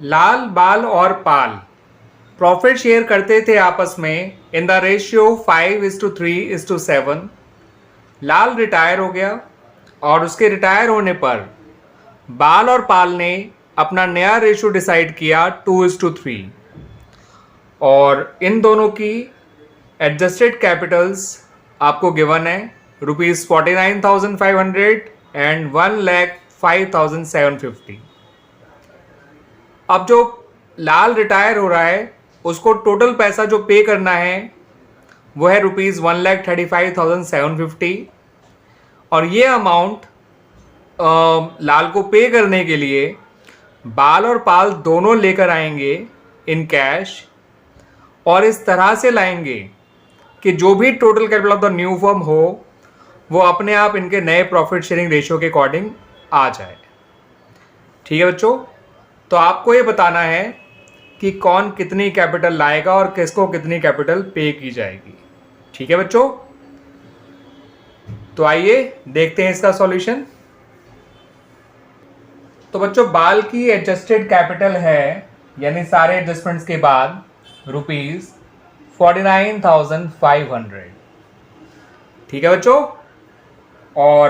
लाल, बाल और पाल profit share करते थे आपस में in the ratio 5:3:7। Lal retire हो गया और उसके रिटायर होने पर बाल और पाल ने अपना नया रेशियो डिसाइड किया 2:3। और इन दोनों की एडजस्टेड कैपिटल्स आपको गिवन है ₹49,500 एंड 1,05,750। अब जो लाल रिटायर हो रहा है उसको टोटल पैसा जो पे करना है वो है ₹1,35,750। और ये अमाउंट लाल को पे करने के लिए बाल और पाल दोनों लेकर आएंगे इन कैश, और इस तरह से लाएंगे कि जो भी total capital of the new firm हो वो अपने आप इनके नए प्रॉफिट शेयरिंग रेशियो के अकॉर्डिंग आ जाए। ठीक है बच्चों, तो आपको ये बताना है कि कौन कितनी कैपिटल लाएगा और किसको कितनी कैपिटल पे की जाएगी। ठीक है बच्चों, तो आइए देखते हैं इसका सॉल्यूशन। तो बच्चों बाल की एडजस्टेड कैपिटल है, यानी सारे एडजस्टमेंट्स के बाद ₹49,500। ठीक है बच्चों, और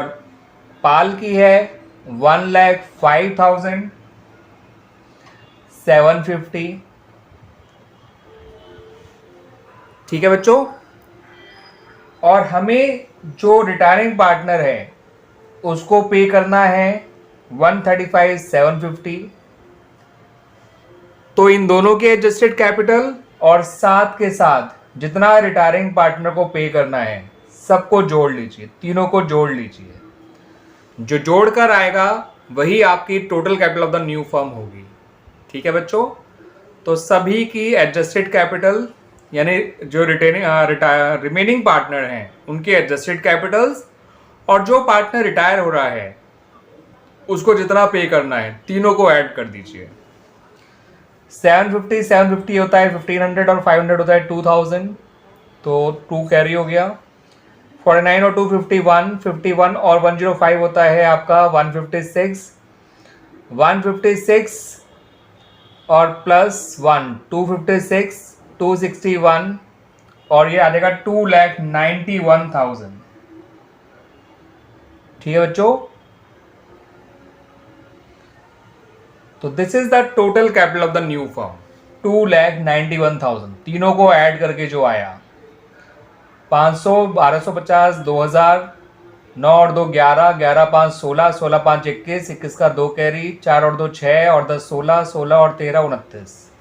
पाल की है 1,05,750। ठीक है बच्चों, और हमें जो रिटायरिंग पार्टनर है उसको पे करना है 135,750। तो इन दोनों के एडजस्टेड कैपिटल और साथ के साथ जितना रिटायरिंग पार्टनर को पे करना है सबको जोड़ लीजिए, तीनों को जोड़ लीजिए। जो जोड़ कर आएगा वही आपकी total capital of the new firm होगी। ठीक है बच्चों, तो सभी की एडजस्टेड कैपिटल यानी जो रिमेनिंग पार्टनर हैं उनके एडजस्टेड कैपिटल्स और जो पार्टनर रिटायर हो रहा है उसको जितना पे करना है तीनों को ऐड कर दीजिए। 750 होता है 1,500 और 500 होता है 2,000, तो 2 कैरी हो गया। 49 और 2 51, 51 और 105 होता है आपका 156, 156 और प्लस 1 256, 261 और ये आ जाएगा 2,91,000। ठीक है बच्चों, तो this is the total capital of the new firm 2,91,000। तीनों को ऐड करके जो आया 500, 1250, 2000, 9 और 2 11, 11 5 16, 16 5 21, 21 का 2 कैरी, 4 और 2 6 और 10 16, 16 और 13 29।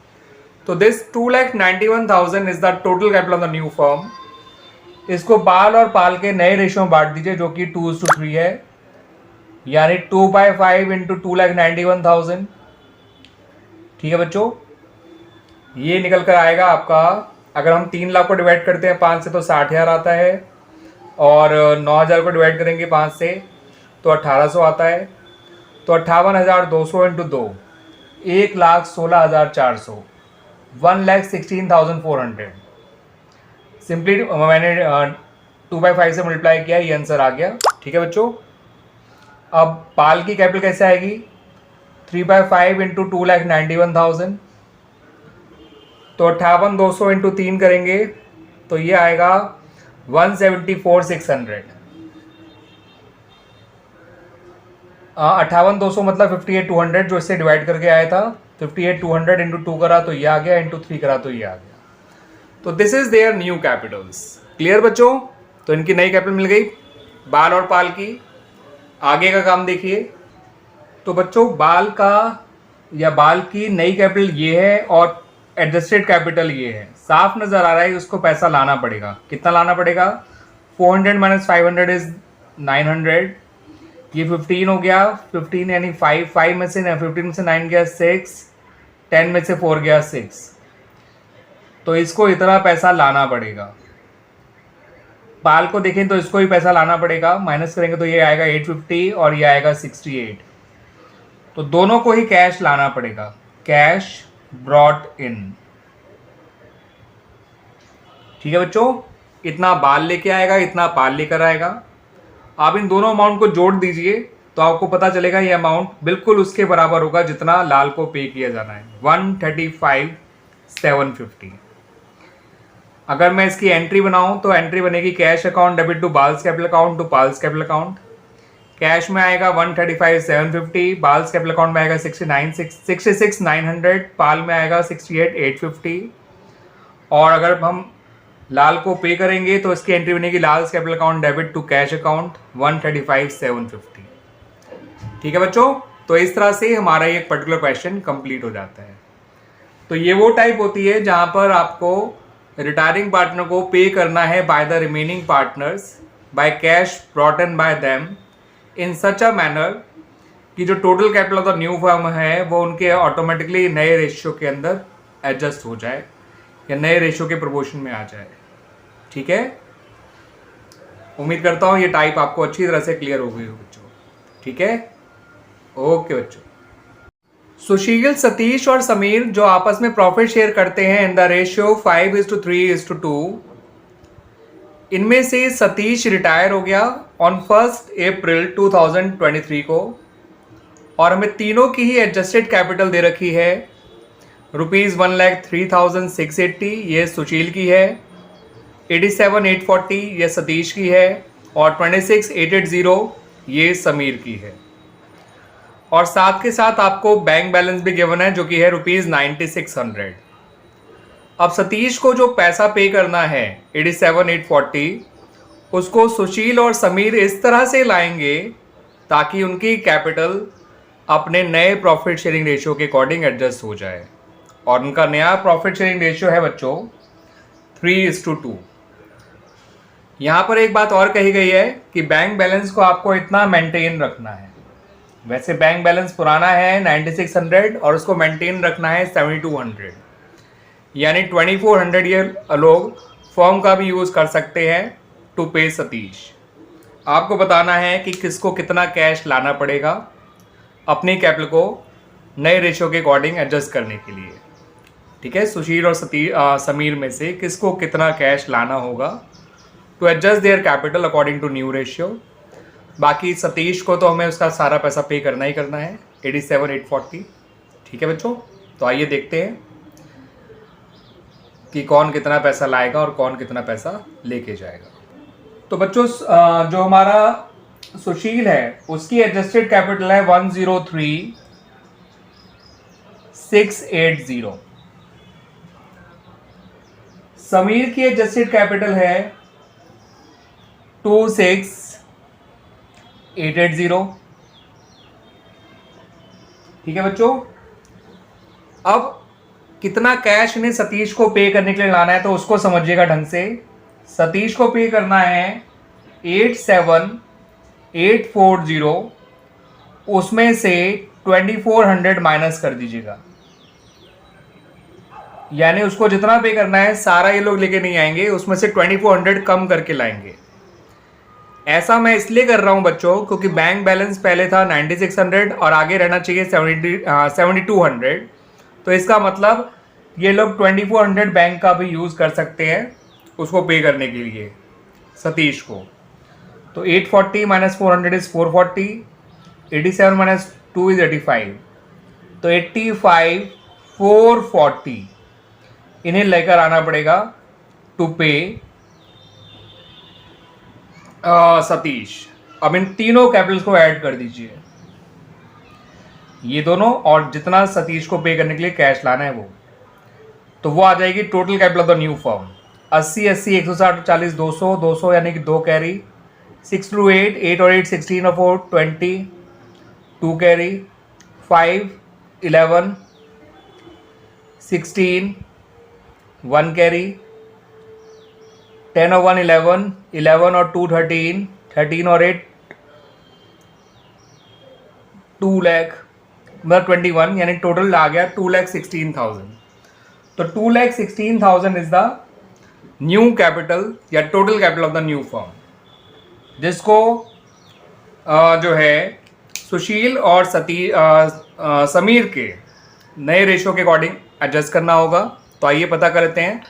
तो this 2,91,000 is the total capital of the new firm. इसको बाल और पाल के नए रेशियो में बांट दीजिए जो कि 2:3 है, यानी 2/5 इंटू 2,91,000। ठीक है बच्चों, ये निकल कर आएगा आपका, अगर हम 3 लाख को डिवाइड करते हैं 5 से तो 60,000 आता है, और 9,000 को डिवाइड करेंगे 5 से तो 1,800 आता है। तो 58,200 इंटू 2 1,16,400, 1,16,400। सिंपली मैंने 2/5 से मल्टीप्लाई किया, ये आंसर आ गया। ठीक है बच्चों, अब पाल की कैपिटल कैसे आएगी 3/5 इंटू 2,91,000, तो 58,200 इंटू 3 करेंगे तो ये आएगा 174,600। 58,200 मतलब 58,200 जो इससे डिवाइड करके आया था, 58,200 इंटू 2 करा तो ये आ गया, इंटू 3 करा तो ये आ गया। तो this is their new Capitals. Clear बच्चों, तो इनकी नई कैपिटल मिल गई बाल और पाल की। आगे का काम देखिए। तो बच्चों बाल का या बाल की नई कैपिटल ये है और एडजस्टेड कैपिटल ये है। साफ नजर आ रहा है कि उसको पैसा लाना पड़ेगा। कितना लाना पड़ेगा 400 माइनस 500 इज 900। ये 15 हो गया, 15 यानी 5 में से 15 में से 9 गया 6, 10 में से 4 गया 6। तो इसको इतना पैसा लाना पड़ेगा। पाल को देखें तो इसको ही पैसा लाना पड़ेगा, माइनस करेंगे तो ये आएगा 850 और ये आएगा 68। तो दोनों को ही कैश लाना पड़ेगा, कैश ब्रॉट इन। ठीक है बच्चों, इतना बाल लेके आएगा, इतना पाल लेकर आएगा। आप इन दोनों अमाउंट को जोड़ दीजिए तो आपको पता चलेगा ये अमाउंट बिल्कुल उसके बराबर होगा जितना लाल को पे किया जाना है, 135,750। अगर मैं इसकी एंट्री बनाऊं तो एंट्री बनेगी cash account debit to Bal's capital account to Pal's capital account. Cash में आएगा 135,750, बाल्स कैपिटल अकाउंट में आएगा 66,900, पाल में आएगा 68,850। और अगर हम लाल को पे करेंगे तो इसकी एंट्री बनेगी Lal's capital account debit to cash account 135,750। ठीक है बच्चों, तो इस तरह से हमारा ये पर्टिकुलर क्वेश्चन कंप्लीट हो जाता है। तो ये वो टाइप होती है जहां पर आपको रिटायरिंग पार्टनर को पे करना है by the remaining partners by cash brought in by them in such a manner कि जो total capital of the new firm है वो उनके ऑटोमेटिकली नए रेशियो के अंदर एडजस्ट हो जाए या नए रेशियो के प्रोपोर्शन में आ जाए। ठीक है, उम्मीद करता हूँ ये टाइप आपको अच्छी तरह से क्लियर हो गई हो बच्चों। ठीक है, ओके बच्चों। सुशील, सतीश और समीर जो आपस में प्रॉफिट शेयर करते हैं इन द रेशियो 5:3:2, इनमें से सतीश रिटायर हो गया ऑन 1 अप्रैल 2023 को और हमें तीनों की ही एडजस्टेड कैपिटल दे रखी है ₹1,03,680, ये सुशील की है, 87,840 ये सतीश की है और 26,880 ये समीर की है। और साथ के साथ आपको बैंक बैलेंस भी गिवन है जो कि है ₹9600। अब सतीश को जो पैसा पे करना है 87,840, उसको सुशील और समीर इस तरह से लाएंगे ताकि उनकी कैपिटल अपने नए प्रॉफिट शेयरिंग रेशियो के अकॉर्डिंग एडजस्ट हो जाए। और उनका नया प्रॉफिट शेयरिंग रेशियो है बच्चों 3:2। यहाँ पर एक बात और कही गई है कि बैंक बैलेंस को आपको इतना मेंटेन रखना है। वैसे बैंक बैलेंस पुराना है 9600 और उसको मेंटेन रखना है 7200, यानी 2400 ये लोग फॉर्म का भी यूज़ कर सकते हैं टू पे सतीश। आपको बताना है कि किसको कितना कैश लाना पड़ेगा अपनी कैपिटल को नए रेशियो के अकॉर्डिंग एडजस्ट करने के लिए। ठीक है, सुशील और समीर में से किसको कितना कैश लाना होगा to adjust their capital according to new ratio. बाकी सतीश को तो हमें उसका सारा पैसा पे करना ही करना है 87,840। ठीक है बच्चों, तो आइए देखते हैं कि कौन कितना पैसा लाएगा और कौन कितना पैसा लेके जाएगा। तो बच्चों जो हमारा सुशील है उसकी एडजस्टेड कैपिटल है 103,680। समीर की एडजस्टेड कैपिटल है 26,880। ठीक है बच्चों, अब कितना कैश इन्हें सतीश को पे करने के लिए लाना है तो उसको समझिएगा ढंग से। सतीश को पे करना है 87,840, उसमें से 2400 माइनस कर दीजिएगा, यानी उसको जितना पे करना है सारा ये लोग लेके नहीं आएंगे, उसमें से 2400 कम करके लाएंगे। ऐसा मैं इसलिए कर रहा हूं बच्चों क्योंकि बैंक बैलेंस पहले था 9600 और आगे रहना चाहिए 7200। तो इसका मतलब ये लोग 2400 बैंक का भी यूज़ कर सकते हैं उसको पे करने के लिए सतीश को। तो 840 माइनस 400 इज 440, 87 माइनस 2 इज 85, तो 85,440 इन्हें लेकर आना पड़ेगा टू पे सतीश। अब इन तीनों कैपिटल्स को ऐड कर दीजिए, ये दोनों और जितना सतीश को पे करने के लिए कैश लाना है वो, तो वो आ जाएगी total capital of the new firm 80 80 160 40 200 200 यानी कि 2 कैरी, 6 to 8 8 और 8 16 और 4 20 2 कैरी, 5 11 16 1 कैरी, 10 और 1 11 11 और 2 13 13 और 8 2 लाख मतलब 21, यानी टोटल आ गया 2,16,000। तो 2,16,000 इज द न्यू कैपिटल या total capital of the new firm, जिसको जो है सुशील और समीर के नए रेशो के अकॉर्डिंग एडजस्ट करना होगा। तो आइए पता कर लेते हैं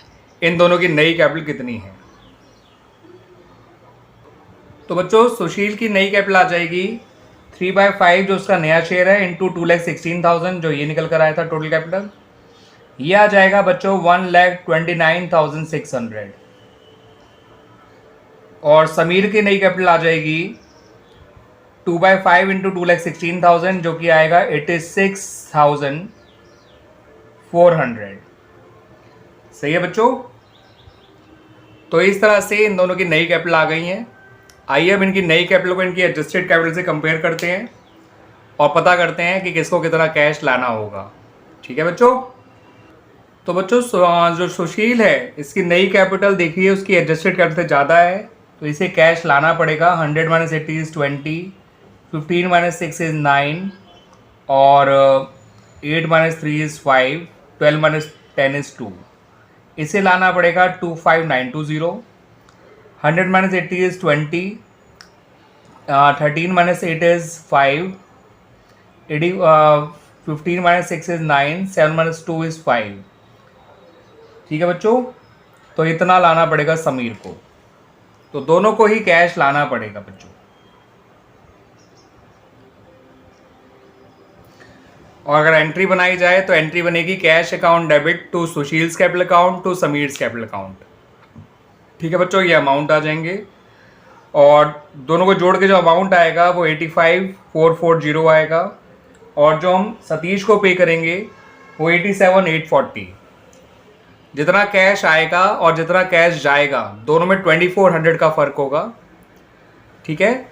इन दोनों की नई कैपिटल कितनी है। तो बच्चों सुशील की नई कैपिटल आ जाएगी 3/5 जो उसका नया शेयर है इंटू 2,16,000 जो ये निकल कर आया था टोटल कैपिटल, ये आ जाएगा बच्चों 1,29,600। और समीर की नई कैपिटल आ जाएगी 2/5 इंटू 2,16,000 जो कि आएगा 86,400। सही है बच्चों। तो इस तरह से इन दोनों की नई कैपिटल आ गई हैं। आइए अब इनकी नई कैपिटल को इनकी एडजस्टेड कैपिटल से कंपेयर करते हैं और पता करते हैं कि किसको कितना कैश लाना होगा। ठीक है बच्चों। तो बच्चों जो सुशील है इसकी नई कैपिटल देखिए उसकी एडजस्टेड कैपिटल से ज़्यादा है, तो इसे कैश लाना पड़ेगा। 100 - 80 इज़ 20, 15 - 6 इज़ 9 और 8 - 3 इज़ 5, 12 - 10 इज़ 2। इसे लाना पड़ेगा 25,920। 100 - 80 इज़ 20, 13 - 8 इज़ 5, 15 - 6 इज़ 9, 7 - 2 इज़ 5। ठीक है बच्चों। तो इतना लाना पड़ेगा समीर को, तो दोनों को ही कैश लाना पड़ेगा बच्चों। और अगर एंट्री बनाई जाए तो एंट्री बनेगी cash account debit to Sushil's capital account to Sameer's capital account. ठीक है बच्चों, ये अमाउंट आ जाएंगे और दोनों को जोड़ के जो अमाउंट आएगा वो 85,440 आएगा और जो हम सतीश को पे करेंगे वो 87,840। जितना कैश आएगा और जितना कैश जाएगा दोनों में 2,400 का फ़र्क होगा। ठीक है,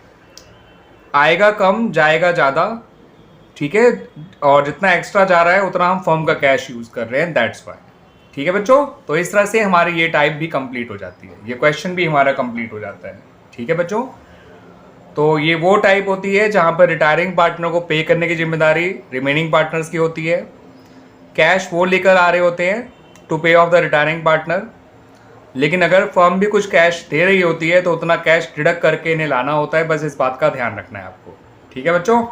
आएगा कम जाएगा ज़्यादा। ठीक है, और जितना एक्स्ट्रा जा रहा है उतना हम फर्म का कैश यूज़ कर रहे हैं, दैट्स वाई। ठीक है बच्चों। तो इस तरह से हमारी ये टाइप भी कंप्लीट हो जाती है, ये क्वेश्चन भी हमारा कंप्लीट हो जाता है। ठीक है बच्चों। तो ये वो टाइप होती है जहाँ पर रिटायरिंग पार्टनर को पे करने की जिम्मेदारी रिमेनिंग पार्टनर्स की होती है। कैश वो लेकर आ रहे होते हैं टू पे ऑफ द रिटायरिंग पार्टनर, लेकिन अगर फर्म भी कुछ कैश दे रही होती है तो उतना कैश डिडक्ट करके इन्हें लाना होता है। बस इस बात का ध्यान रखना है आपको। ठीक है बच्चों।